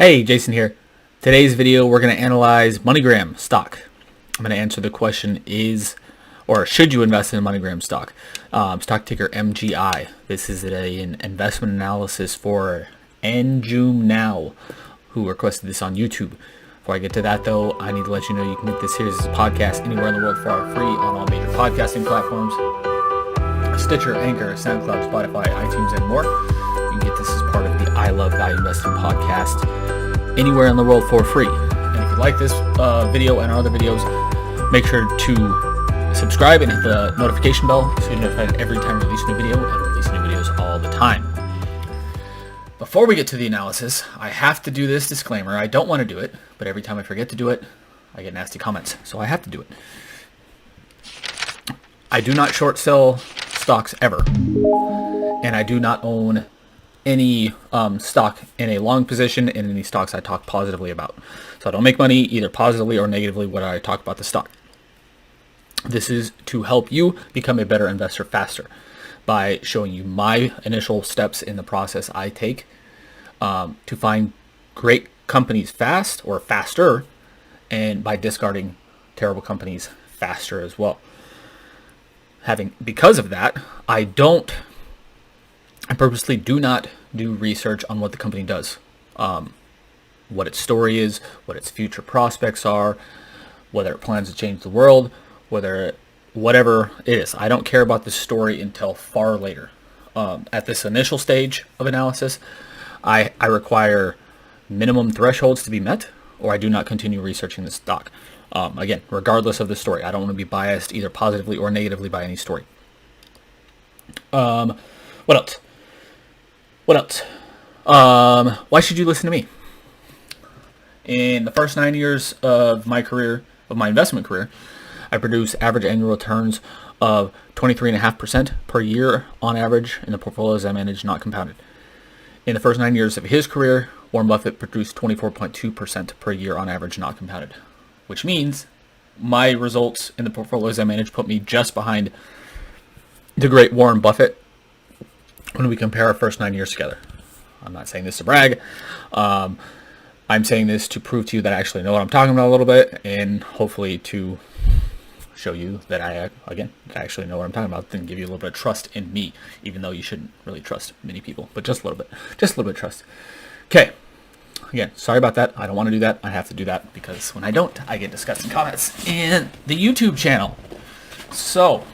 Hey, Jason here. Today's video, we're going to analyze MoneyGram stock. I'm going to answer the question should you invest in a MoneyGram stock? Stock ticker MGI. This is an investment analysis for Njoomnow, who requested this on YouTube. Before I get to that though, I need to let you know you can get this series as a podcast anywhere in the world for free on all major podcasting platforms. Stitcher, Anchor, SoundCloud, Spotify, iTunes, and more. You can get this as part of the I Love Value Investing podcast anywhere in the world for free. And if you like this video and our other videos, make sure to subscribe and hit the notification bell so you're notified every time we release a new video, and we release new videos all the time. Before we get to the analysis, I have to do this disclaimer. I don't want to do it, but every time I forget to do it, I get nasty comments, so I have to do it. I do not short sell stocks ever, and I do not own any stock in a long position in any stocks I talk positively about. So I don't make money either positively or negatively when I talk about the stock. This is to help you become a better investor faster by showing you my initial steps in the process I take to find great companies fast or faster, and by discarding terrible companies faster as well. Because of that, I purposely do not do research on what the company does, what its story is, what its future prospects are, whether it plans to change the world, whatever it is. I don't care about the story until far later. At this initial stage of analysis, I require minimum thresholds to be met, or I do not continue researching the stock. Again, regardless of the story, I don't want to be biased either positively or negatively by any story. What else? Why should you listen to me? In the first 9 years of my investment career, I produced average annual returns of 23.5% per year on average in the portfolios I managed, not compounded. In the first 9 years of his career, Warren Buffett produced 24.2% per year on average, not compounded, which means my results in the portfolios I managed put me just behind the great Warren Buffett when we compare our first 9 years together. I'm not saying this to brag. I'm saying this to prove to you that I actually know what I'm talking about a little bit, and hopefully to show you that I actually know what I'm talking about, and give you a little bit of trust in me, even though you shouldn't really trust many people, but just a little bit of trust. Okay. Again, sorry about that. I don't want to do that. I have to do that because when I don't, I get disgusting comments in the YouTube channel. So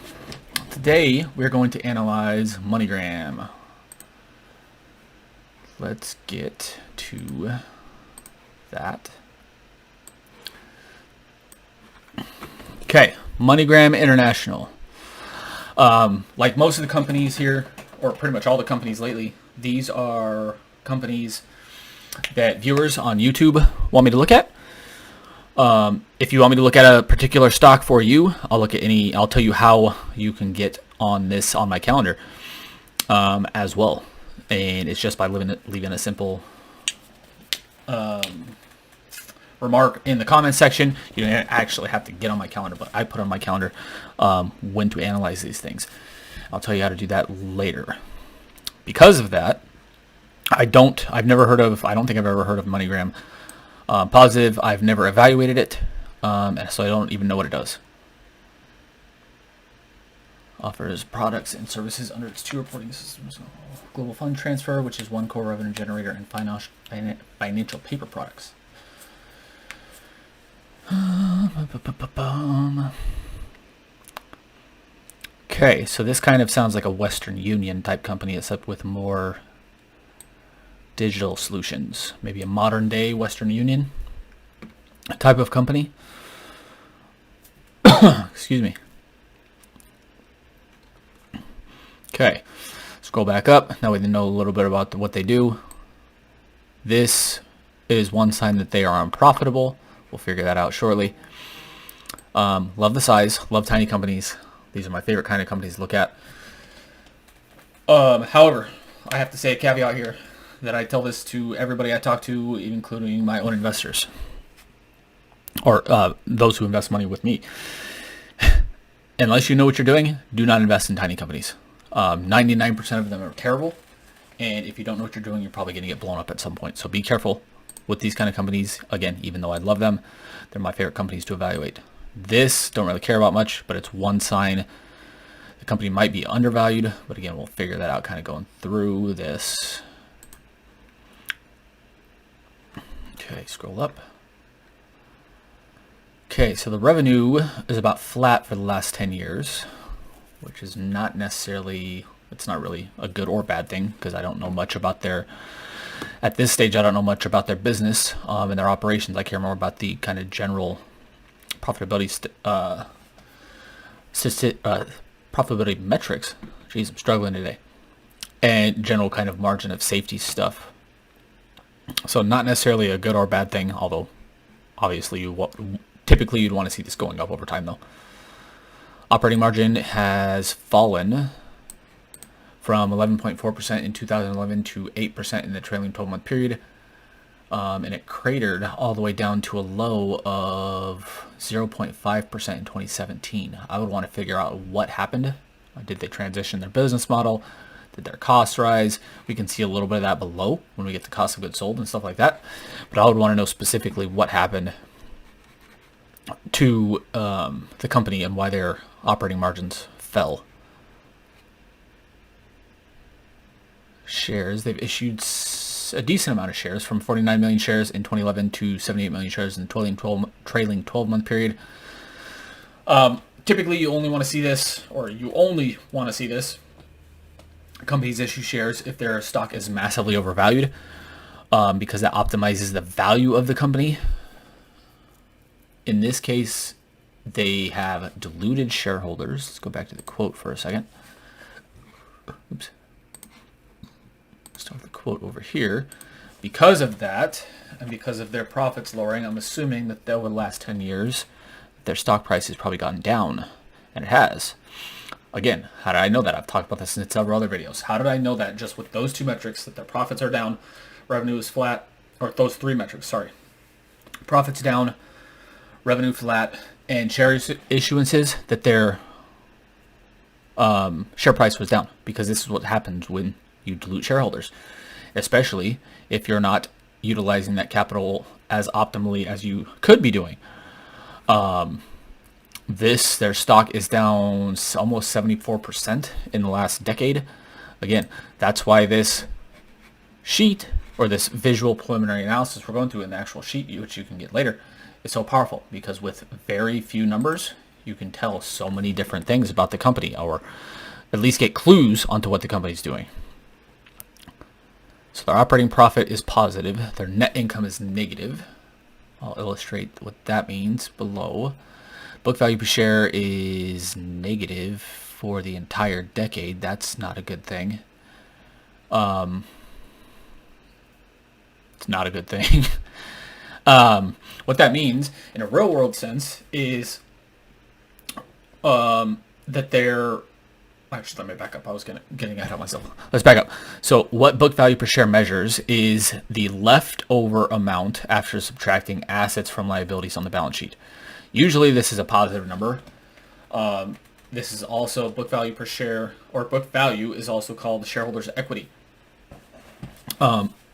today we're going to analyze MoneyGram. Let's get to that. Okay, MoneyGram International. Like most of the companies here, or pretty much all the companies lately, these are companies that viewers on YouTube want me to look at. If you want me to look at a particular stock for you, I'll tell you how you can get on this on my calendar as well. And it's just by leaving a simple remark in the comment section. You don't actually have to get on my calendar, but I put on my calendar when to analyze these things. I'll tell you how to do that later. Because of that, I don't think I've ever heard of MoneyGram Positive. I've never evaluated it, so I don't even know what it does. Offers products and services under its two reporting systems: global fund transfer, which is one core revenue generator, and financial paper products. Okay, so this kind of sounds like a Western Union type company, except with more digital solutions. Maybe a modern day Western Union type of company. Excuse me. Okay, scroll back up. Now we know a little bit about what they do. This is one sign that they are unprofitable. We'll figure that out shortly. Love the size, love tiny companies. These are my favorite kind of companies to look at. However, I have to say a caveat here that I tell this to everybody I talk to, including my own investors, or those who invest money with me. Unless you know what you're doing, do not invest in tiny companies. 99% of them are terrible, and if you don't know what you're doing, you're probably going to get blown up at some point. So be careful with these kind of companies. Again, even though I love them, they're my favorite companies to evaluate. This, don't really care about much, but it's one sign the company might be undervalued. But again, we'll figure that out kind of going through this. Okay, scroll up. Okay, so the revenue is about flat for the last 10 years, which is not necessarily, it's not really a good or bad thing, because I don't know much about their, at this stage, I don't know much about their business and their operations. I care more about the kind of general profitability profitability metrics. Jeez, I'm struggling today. And general kind of margin of safety stuff. So not necessarily a good or bad thing, although obviously typically you'd want to see this going up over time though. Operating margin has fallen from 11.4% in 2011 to 8% in the trailing 12-month period. And it cratered all the way down to a low of 0.5% in 2017. I would want to figure out what happened. Did they transition their business model? Did their costs rise? We can see a little bit of that below when we get the cost of goods sold and stuff like that. But I would want to know specifically what happened to the company and why their operating margins fell. Shares, they've issued a decent amount of shares, from 49 million shares in 2011 to 78 million shares in the trailing 12-month period. Typically, you only want to see this, companies issue shares if their stock is massively overvalued, because that optimizes the value of the company. In this case, they have diluted shareholders. Let's go back to the quote for a second. Oops. Start the quote over here. Because of that, and because of their profits lowering, I'm assuming that over the last 10 years, their stock price has probably gone down, and it has. Again, how did I know that? I've talked about this in several other videos. How did I know that just with those two metrics, that their profits are down, revenue is flat, or those three metrics, sorry. Profits down, revenue flat, and share issuances, that their share price was down? Because this is what happens when you dilute shareholders, especially if you're not utilizing that capital as optimally as you could be doing. Their stock is down almost 74% in the last decade. Again, that's why this sheet, or this visual preliminary analysis we're going through in the actual sheet, which you can get later, is so powerful, because with very few numbers, you can tell so many different things about the company, or at least get clues onto what the company's doing. So their operating profit is positive. Their net income is negative. I'll illustrate what that means below. Book value per share is negative for the entire decade. That's not a good thing. It's not a good thing. What that means in a real world sense is that they're... Actually, let me back up. I was getting ahead of myself. Let's back up. So what book value per share measures is the leftover amount after subtracting assets from liabilities on the balance sheet. Usually this is a positive number. This is also book value per share, or book value is also called shareholders' equity.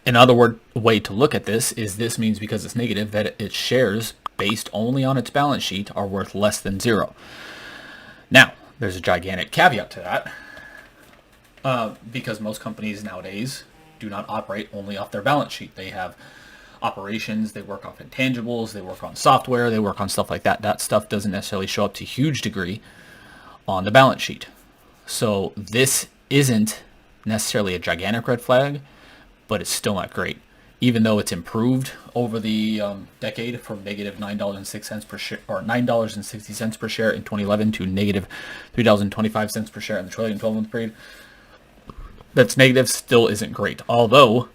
Another way to look at this means, because it's negative, that its shares based only on its balance sheet are worth less than zero. Now, there's a gigantic caveat to that, because most companies nowadays do not operate only off their balance sheet. They have operations, they work off intangibles, they work on software, they work on stuff like that. That stuff doesn't necessarily show up to a huge degree on the balance sheet. So this isn't necessarily a gigantic red flag, but it's still not great. Even though it's improved over the decade from negative $9.06 per share, or $9.60 per share in 2011 to negative $3.25 per share in the trailing 12-month period, that's negative, still isn't great. Although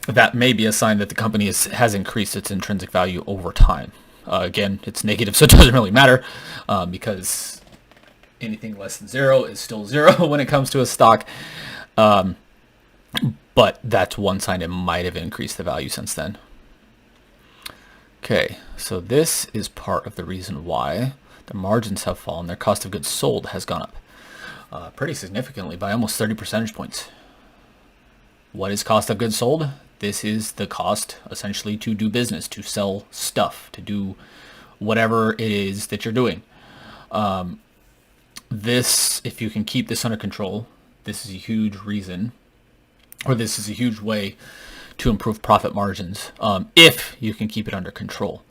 that may be a sign that the company has increased its intrinsic value over time. Again, it's negative, so it doesn't really matter, because anything less than zero is still zero when it comes to a stock. But that's one sign it might have increased the value since then. Okay, so this is part of the reason why the margins have fallen. Their cost of goods sold has gone up pretty significantly, by almost 30 percentage points. What is cost of goods sold? This is the cost, essentially, to do business, to sell stuff, to do whatever it is that you're doing. This, if you can keep this under control, this is a huge reason, or this is a huge way to improve profit margins, if you can keep it under control.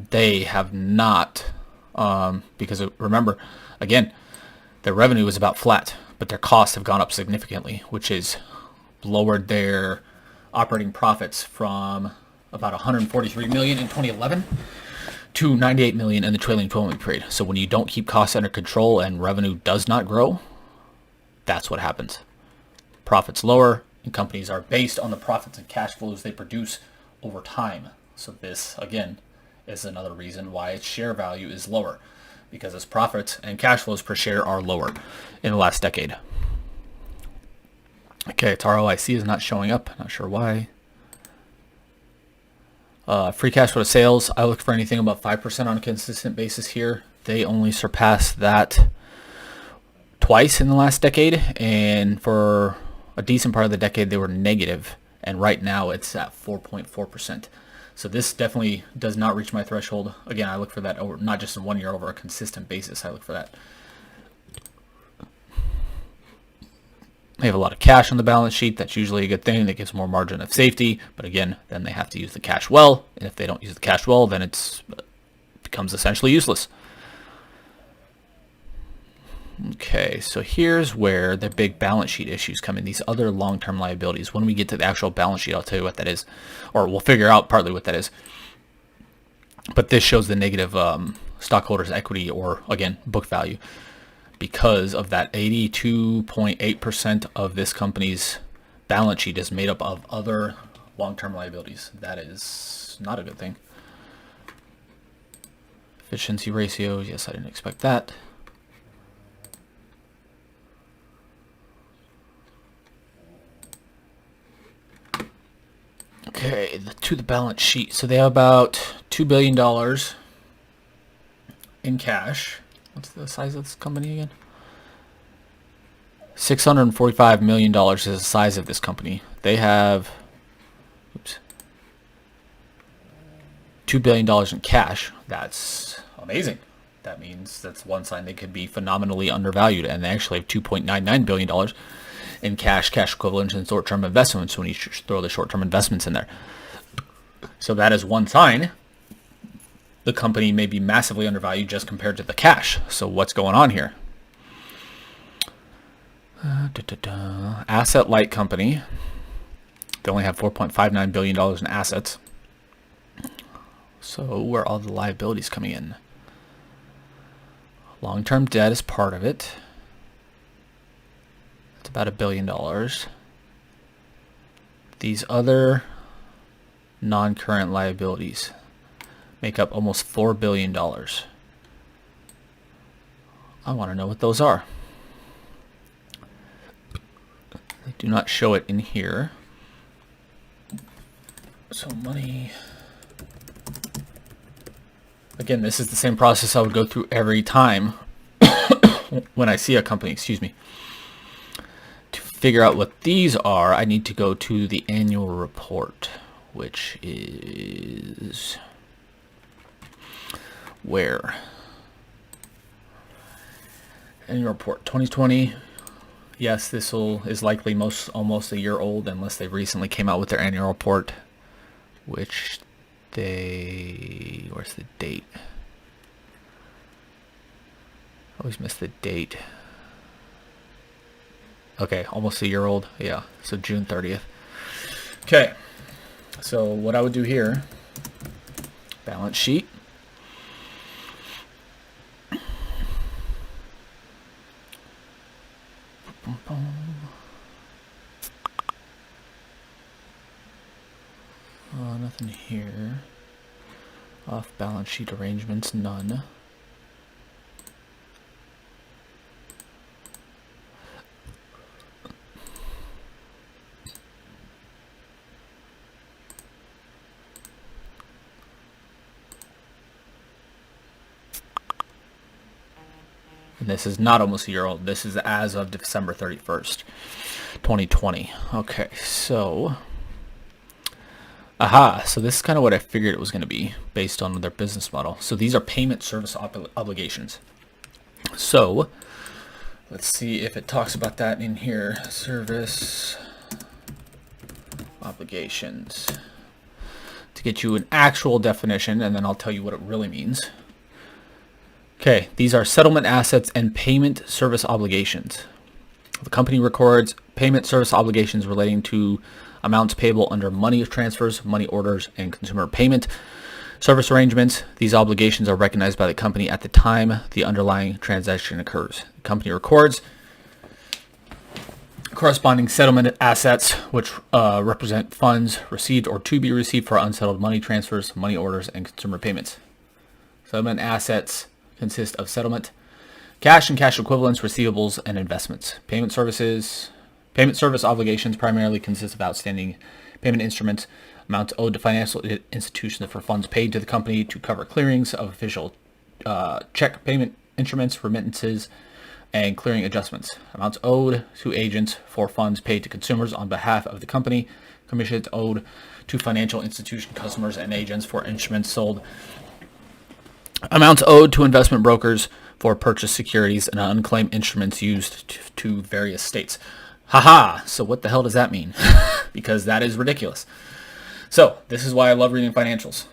They have not, because remember, again, their revenue is about flat, but their costs have gone up significantly, which has lowered their operating profits from about 143 million in 2011 to 98 million in the trailing 12-month period. So when you don't keep costs under control and revenue does not grow, that's what happens. Profits lower, and companies are based on the profits and cash flows they produce over time. So this, again, is another reason why its share value is lower, because its profits and cash flows per share are lower in the last decade. Okay, its ROIC is not showing up. Not sure why. Free cash flow to sales, I look for anything about 5% on a consistent basis here. They only surpassed that twice in the last decade, and for a decent part of the decade they were negative, and right now it's at 4.4%. So this definitely does not reach my threshold. Again, I look for that over, not just in 1 year, over a consistent basis. I look for that. They have a lot of cash on the balance sheet. That's usually a good thing. That gives more margin of safety. But again, then they have to use the cash well. And if they don't use the cash well, then it becomes essentially useless. Okay, so here's where the big balance sheet issues come in. These other long-term liabilities. When we get to the actual balance sheet, I'll tell you what that is. Or we'll figure out partly what that is. But this shows the negative stockholders' equity, or, again, book value, because of that 82.8% of this company's balance sheet is made up of other long-term liabilities. That is not a good thing. Efficiency ratios, yes, I didn't expect that. Okay, to the balance sheet. So they have about $2 billion in cash. What's the size of this company again? $645 million is the size of this company. They have $2 billion in cash. That's amazing. That means that's one sign they could be phenomenally undervalued. And they actually have $2.99 billion in cash, cash equivalents, and short-term investments when you throw the short-term investments in there. So that is one sign the company may be massively undervalued just compared to the cash. So what's going on here? Asset-light company. They only have $4.59 billion in assets. So where are all the liabilities coming in? Long-term debt is part of it. It's about $1 billion. These other non-current liabilities make up almost $4 billion. I want to know what those are. They do not show it in here. So money. Again, this is the same process I would go through every time when I see a company, excuse me. To figure out what these are, I need to go to the annual report, which is where? Annual report 2020. Yes, this is likely almost a year old, unless they recently came out with their annual report, which where's the date? I always miss the date. Okay, almost a year old. Yeah, so June 30th. Okay, so what I would do here, balance sheet. Nothing here. Off balance sheet arrangements, none. And this is not almost a year old. This is as of December 31st, 2020. Okay, so Aha, so this is kind of what I figured it was going to be based on their business model. So these are payment service obligations. So let's see if it talks about that in here. Service obligations. To get you an actual definition, and then I'll tell you what it really means. Okay, these are settlement assets and payment service obligations. The company records payment service obligations relating to amounts payable under money transfers, money orders, and consumer payment service arrangements. These obligations are recognized by the company at the time the underlying transaction occurs. The company records corresponding settlement assets, which represent funds received or to be received for unsettled money transfers, money orders, and consumer payments. Settlement assets consist of settlement, cash and cash equivalents, receivables, and investments. Payment service obligations primarily consist of outstanding payment instruments, amounts owed to financial institutions for funds paid to the company to cover clearings of official check payment instruments, remittances, and clearing adjustments. Amounts owed to agents for funds paid to consumers on behalf of the company. Commissions owed to financial institution customers and agents for instruments sold. Amounts owed to investment brokers for purchased securities and unclaimed instruments used to various states. Haha, so what the hell does that mean? Because that is ridiculous. So, this is why I love reading financials.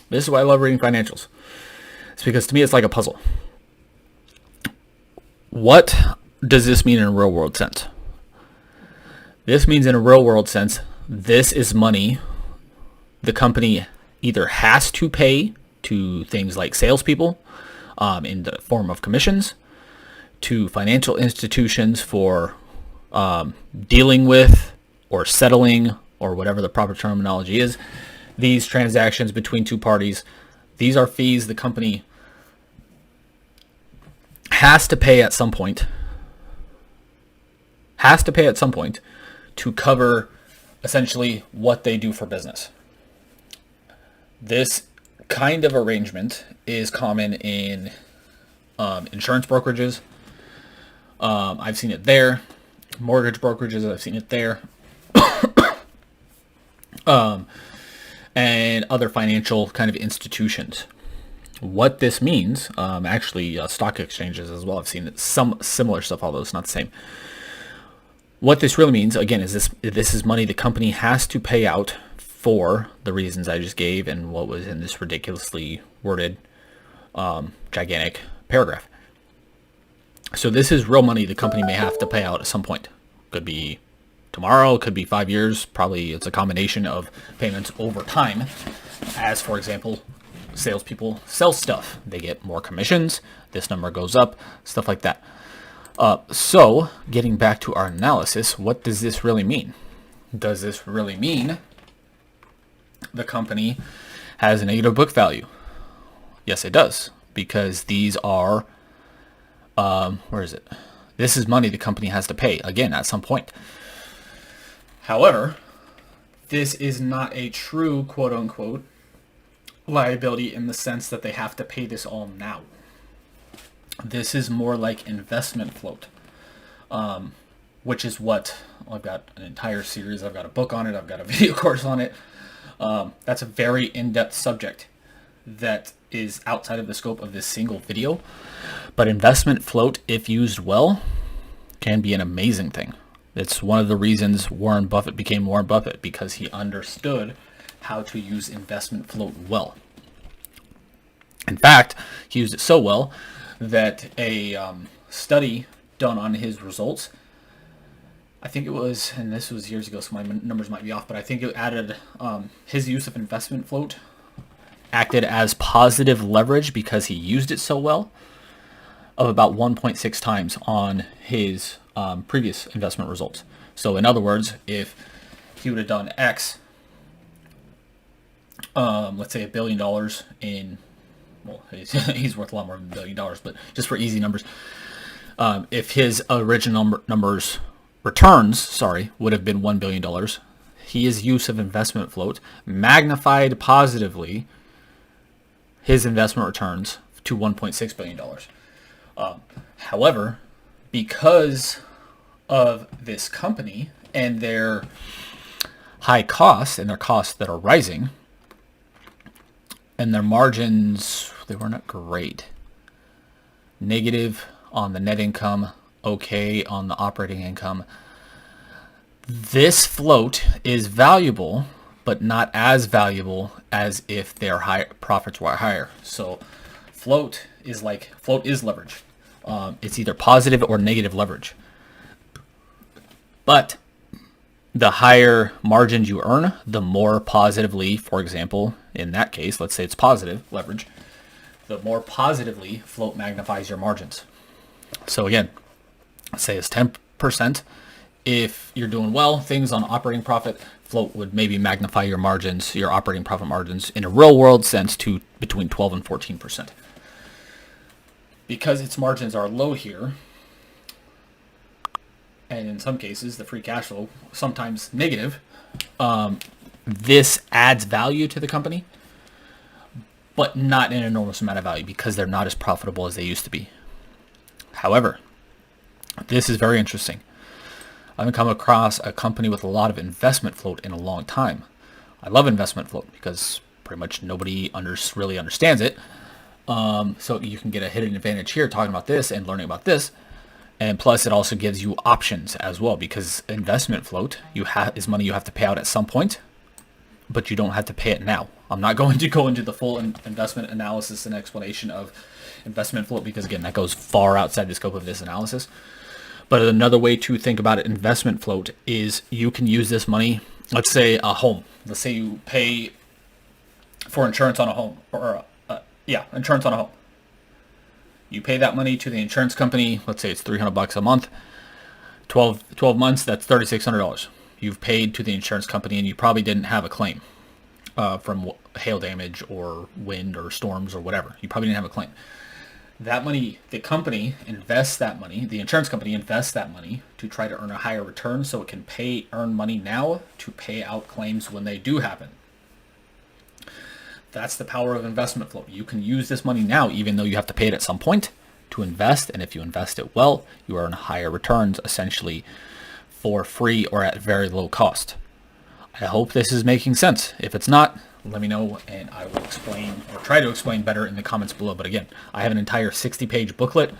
It's because to me it's like a puzzle. What does this mean in a real world sense? This means in a real world sense, this is money the company either has to pay to things like salespeople in the form of commissions, to financial institutions for dealing with or settling, or whatever the proper terminology is, these transactions between two parties. These are fees the company has to pay at some point. To cover essentially what they do for business. This kind of arrangement is common in insurance brokerages. I've seen it there. Mortgage brokerages, I've seen it there. And other financial kind of institutions. What this means, actually stock exchanges as well, I've seen some similar stuff, although it's not the same. What this really means, again, is this is money the company has to pay out for the reasons I just gave and what was in this ridiculously worded gigantic paragraph. So this is real money the company may have to pay out at some point. Could be tomorrow, could be 5 years. Probably it's a combination of payments over time. As, for example, salespeople sell stuff. They get more commissions. This number goes up, stuff like that. So getting back to our analysis, what does this really mean? Does this really mean the company has a negative book value? Yes, it does. Because these are, this is money the company has to pay, again, at some point. However, this is not a true quote-unquote liability in the sense that they have to pay this all now. This is more like investment float, which is what I've got an entire series. I've got a book on it. I've got a video course on it. That's a very in-depth subject that is outside of the scope of this single video. But investment float, if used well, can be an amazing thing. It's one of the reasons Warren Buffett became Warren Buffett, because he understood how to use investment float well. In fact, he used it so well that a study done on his results, I think it was, and this was years ago, so my numbers might be off, but I think it added his use of investment float acted as positive leverage because he used it so well of about 1.6 times on his previous investment results. So in other words, if he would have done X, let's say $1 billion in, well, he's worth a lot more than $1 billion, but just for easy numbers, if his original returns would have been $1 billion, his use of investment float magnified positively his investment returns to $1.6 billion. However, because of this company and their high costs and their costs that are rising, and their margins, they were not great. Negative on the net income, okay on the operating income. This float is valuable, but not as valuable as if their profits were higher. So float is leverage. It's either positive or negative leverage. But the higher margins you earn, the more positively, for example, in that case, let's say it's positive leverage, the more positively float magnifies your margins. So again, say it's 10%. If you're doing well, things on operating profit, float would maybe magnify your margins, your operating profit margins in a real world sense to between 12 and 14%. Because its margins are low here, and in some cases the free cash flow sometimes negative, this adds value to the company, but not an enormous amount of value because they're not as profitable as they used to be. However, this is very interesting. I haven't come across a company with a lot of investment float in a long time. I love investment float because pretty much nobody really understands it. So you can get a hidden advantage here talking about this and learning about this. And plus, it also gives you options as well, because investment float is money you have to pay out at some point, but you don't have to pay it now. I'm not going to go into the full investment analysis and explanation of investment float because, again, that goes far outside the scope of this analysis. But another way to think about it, investment float, is you can use this money, let's say a home. Let's say you pay for insurance on a home, or insurance on a home. You pay that money to the insurance company. Let's say it's $300 a month. 12 months, that's $3,600. You've paid to the insurance company, and you probably didn't have a claim from hail damage or wind or storms or whatever. You probably didn't have a claim. That money, the company invests that money. The insurance company invests that money to try to earn a higher return, so it can earn money now to pay out claims when they do happen. That's the power of investment float. You can use this money now, even though you have to pay it at some point to invest. And if you invest it well, you earn higher returns, essentially for free or at very low cost. I hope this is making sense. If it's not, let me know and I will explain, or try to explain better in the comments below. But again, I have an entire 60-page booklet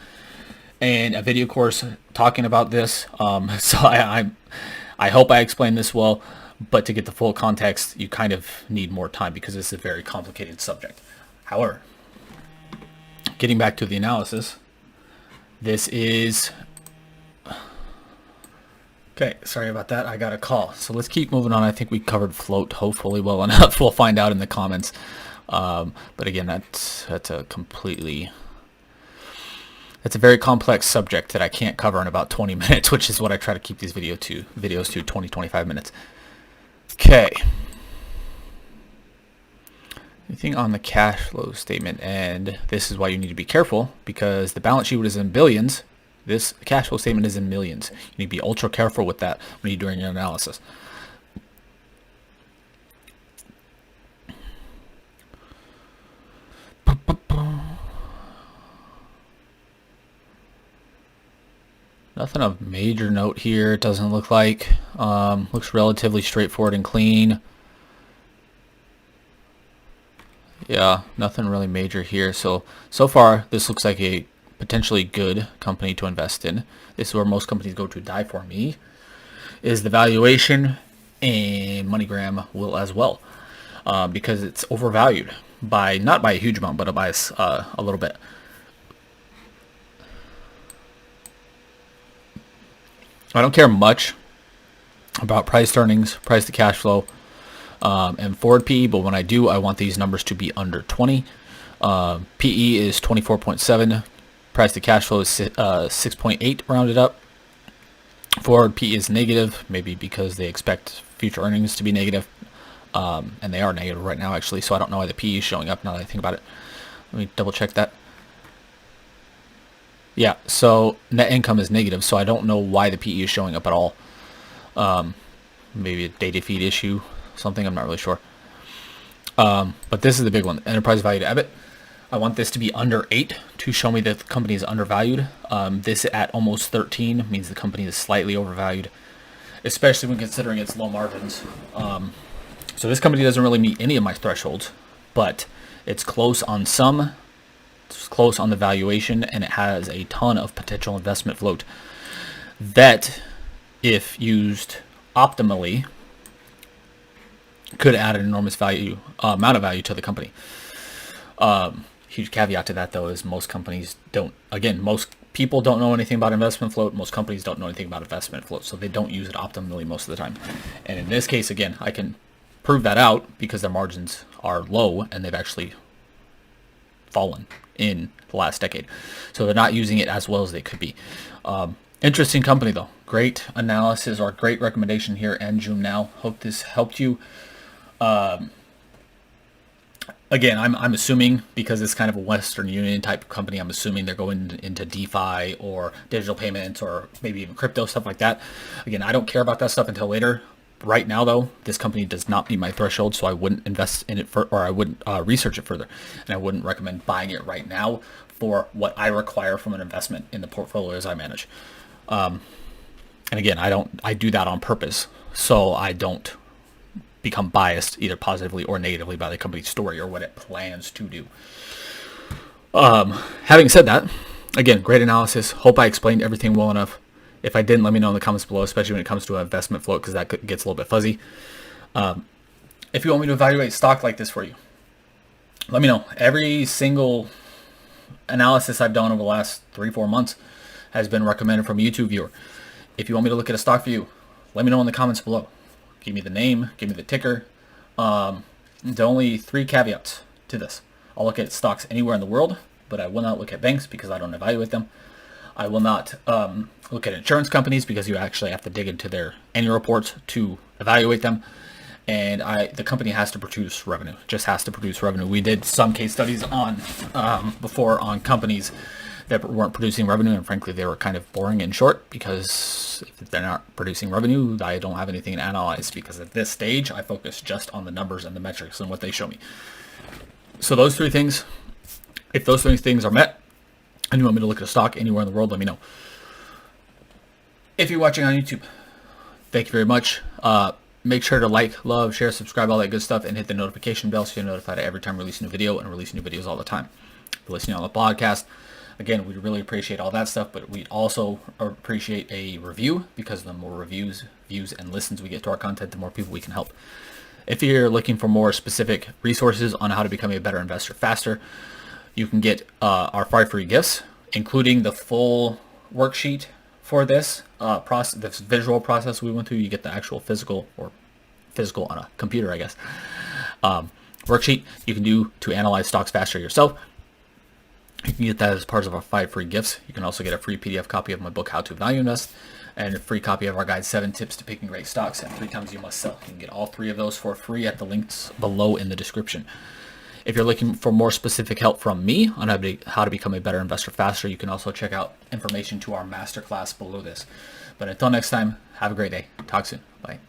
and a video course talking about this. So I hope I explained this well. But to get the full context, you kind of need more time because this is a very complicated subject. However, getting back to the analysis, this is... Okay, sorry about that. I got a call. So let's keep moving on. I think we covered float hopefully well enough. We'll find out in the comments. But again, that's a very complex subject that I can't cover in about 20 minutes, which is what I try to keep these videos to 20-25 minutes. Okay. Anything on the cash flow statement, and this is why you need to be careful, because the balance sheet is in billions. This cash flow statement is in millions. You need to be ultra careful with that when you're doing your analysis. Nothing of major note here, it doesn't look like. Looks relatively straightforward and clean. Yeah, nothing really major here. So far, this looks like a potentially good company to invest in. This is where most companies go to die for me, is the valuation, and MoneyGram will as well. Because it's overvalued by, not by a huge amount, but by a little bit. I don't care much about price to earnings, price to cash flow, and forward PE, but when I do, I want these numbers to be under 20. PE is 24.7. Price to cash flow is 6.8 rounded up. Forward PE is negative, maybe because they expect future earnings to be negative, and they are negative right now actually, so I don't know why the PE is showing up now that I think about it. Let me double check that. Yeah, so net income is negative, so I don't know why the PE is showing up at all. Maybe a data feed issue, something, I'm not really sure. But this is the big one, enterprise value to EBIT. I want this to be under 8 to show me that the company is undervalued. This at almost 13 means the company is slightly overvalued. especially when considering its low margins. So this company doesn't really meet any of my thresholds, but it's close on some, it's close on the valuation, and it has a ton of potential investment float that, if used optimally, could add an enormous amount of value to the company. Huge caveat to that, though, is most companies don't. Again, most people don't know anything about investment float. Most companies don't know anything about investment float, so they don't use it optimally most of the time. And in this case, again, I can prove that out because their margins are low and they've actually fallen in the last decade. So they're not using it as well as they could be. Interesting company, though. Great analysis or great recommendation here, Njoomnow. Hope this helped you. Again, I'm assuming, because it's kind of a Western Union type company, I'm assuming they're going into DeFi or digital payments or maybe even crypto, stuff like that. Again, I don't care about that stuff until later. Right now, though, this company does not meet my threshold, so I wouldn't invest in it or I wouldn't research it further. And I wouldn't recommend buying it right now for what I require from an investment in the portfolios I manage. And again, I do that on purpose, so I don't become biased either positively or negatively by the company's story or what it plans to do. Having said that, again, great analysis. Hope I explained everything well enough. If I didn't, let me know in the comments below, especially when it comes to an investment float, because that gets a little bit fuzzy. If you want me to evaluate stock like this for you, let me know. Every single analysis I've done over the last 3-4 months has been recommended from a YouTube viewer. If you want me to look at a stock for you, let me know in the comments below. Give me the name, give me the ticker. The only 3 caveats to this. I'll look at stocks anywhere in the world, but I will not look at banks because I don't evaluate them. I will not look at insurance companies because you actually have to dig into their annual reports to evaluate them. And the company has to produce revenue, just has to produce revenue. We did some case studies on before on companies that weren't producing revenue, and frankly, they were kind of boring and short because if they're not producing revenue, I don't have anything to analyze because at this stage, I focus just on the numbers and the metrics and what they show me. So those 3 things, if those 3 things are met, and you want me to look at a stock anywhere in the world, let me know. If you're watching on YouTube, thank you very much. Make sure to like, love, share, subscribe, all that good stuff, and hit the notification bell so you're notified every time I release a new video, and release new videos all the time. If you're listening on the podcast, again, we'd really appreciate all that stuff, but we'd also appreciate a review because the more reviews, views, and listens we get to our content, the more people we can help. If you're looking for more specific resources on how to become a better investor faster, you can get our 5 free gifts, including the full worksheet for this process, this visual process we went through. You get the actual physical on a computer, I guess, worksheet you can do to analyze stocks faster yourself. You can get that as part of our 5 free gifts. You can also get a free PDF copy of my book, How to Value Invest, and a free copy of our guide, 7 Tips to Picking Great Stocks and 3 Times You Must Sell. You can get all 3 of those for free at the links below in the description. If you're looking for more specific help from me on how to become a better investor faster, you can also check out information to our masterclass below this. But until next time, have a great day. Talk soon. Bye.